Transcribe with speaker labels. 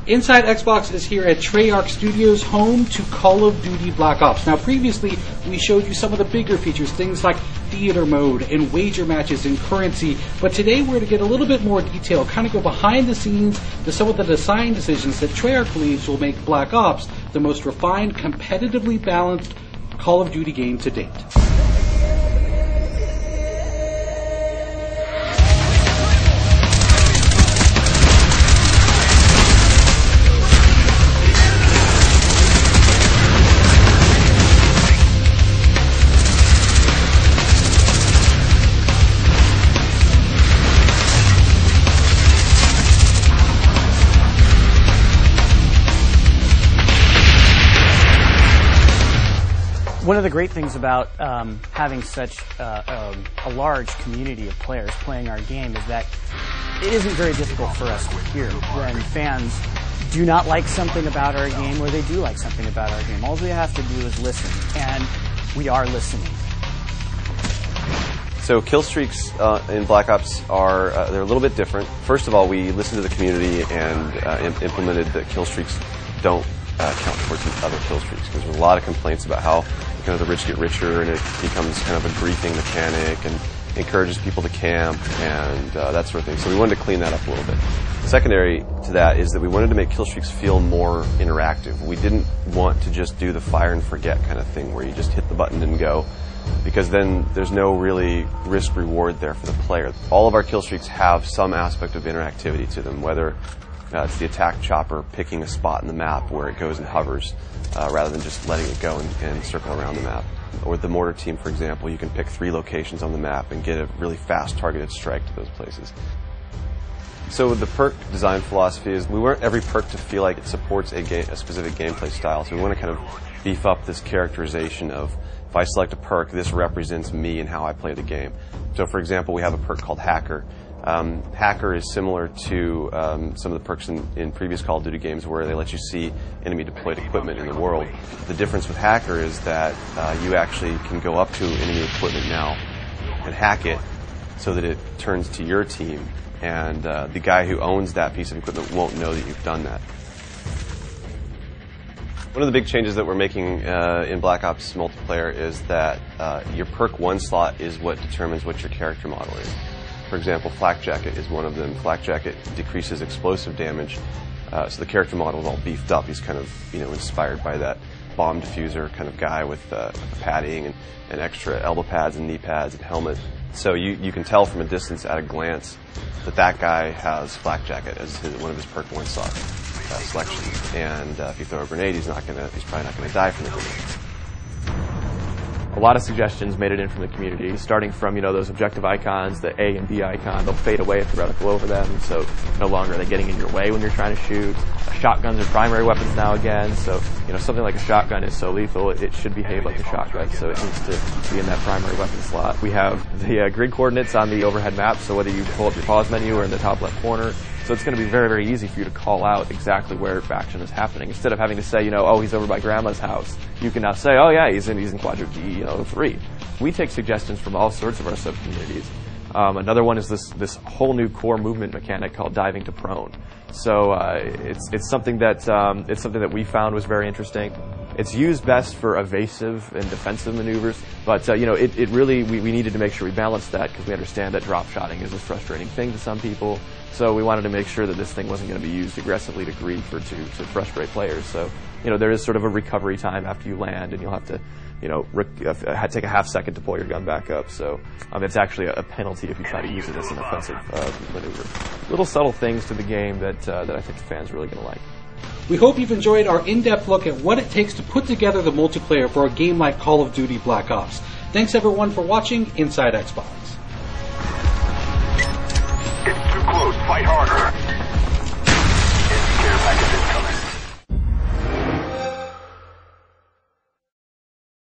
Speaker 1: Inside Xbox is here at Treyarch Studios, home to Call of Duty Black Ops. Now, previously, we showed you some of the bigger features, things like theater mode and wager matches and currency. But today, we're going to get a little bit more detail, kind of go behind the scenes to some of the design decisions that Treyarch believes will make Black Ops the most refined, competitively balanced Call of Duty game to date.
Speaker 2: One of the great things about having such a large community of players playing our game is that it isn't very difficult for us to hear when fans do not like something about our game or they do like something about our game. All we have to do is listen, and we are listening.
Speaker 3: So kill streaks in Black Ops are they're a little bit different. First of all, we listened to the community and implemented that kill streaks don't count towards other kill streaks, because there's a lot of complaints about how kind of the rich get richer and it becomes kind of a griefing mechanic and encourages people to camp and that sort of thing. So we wanted to clean that up a little bit. Secondary to that is that we wanted to make kill streaks feel more interactive. We didn't want to just do the fire and forget kind of thing where you just hit the button and go, because then there's no really risk reward there for the player. All of our kill streaks have some aspect of interactivity to them, whether it's the attack chopper picking a spot in the map where it goes and hovers rather than just letting it go and circle around the map. Or the mortar team, for example, you can pick 3 locations on the map and get a really fast targeted strike to those places. So the perk design philosophy is we want every perk to feel like it supports a specific gameplay style. So we want to kind of beef up this characterization of, if I select a perk, this represents me and how I play the game. So for example, we have a perk called Hacker. Hacker is similar to some of the perks in previous Call of Duty games where they let you see enemy deployed equipment in the world. The difference with Hacker is that you actually can go up to enemy equipment now and hack it so that it turns to your team, and the guy who owns that piece of equipment won't know that you've done that. One of the big changes that we're making in Black Ops multiplayer is that your perk 1 slot is what determines what your character model is. For example, Flak Jacket is one of them. Flak Jacket decreases explosive damage, so the character model is all beefed up. He's kind of, inspired by that bomb diffuser kind of guy with padding and extra elbow pads and knee pads and helmet. So you can tell from a distance at a glance that guy has Flak Jacket as one of his perk 1 slot selections. And if you throw a grenade, he's probably not going to die from the grenade.
Speaker 4: A lot of suggestions made it in from the community, starting from those objective icons, the A and B icon. They'll fade away if the reticle over them, so no longer are they getting in your way when you're trying to shoot. Shotguns are primary weapons now again, so something like a shotgun is so lethal it should behave like a shotgun, so it needs to be in that primary weapon slot. We have the grid coordinates on the overhead map, so whether you pull up your pause menu or in the top left corner, so it's going to be very, very easy for you to call out exactly where action is happening. Instead of having to say, oh, he's over by Grandma's house, you can now say, oh yeah, he's in quadrant D, 3. We take suggestions from all sorts of our sub-communities. Another one is this whole new core movement mechanic called diving to prone. So it's something that we found was very interesting. It's used best for evasive and defensive maneuvers, but it really we needed to make sure we balanced that, because we understand that drop shotting is a frustrating thing to some people. So we wanted to make sure that this thing wasn't going to be used aggressively to grief or to frustrate players. So there is sort of a recovery time after you land, and you'll have to take a half second to pull your gun back up. So it's actually a penalty if you try to use it as an offensive maneuver. Little subtle things to the game that I think the fans are really going to like.
Speaker 1: We hope you've enjoyed our in-depth look at what it takes to put together the multiplayer for a game like Call of Duty Black Ops. Thanks everyone for watching Inside Xbox.
Speaker 5: It's too close. Fight harder.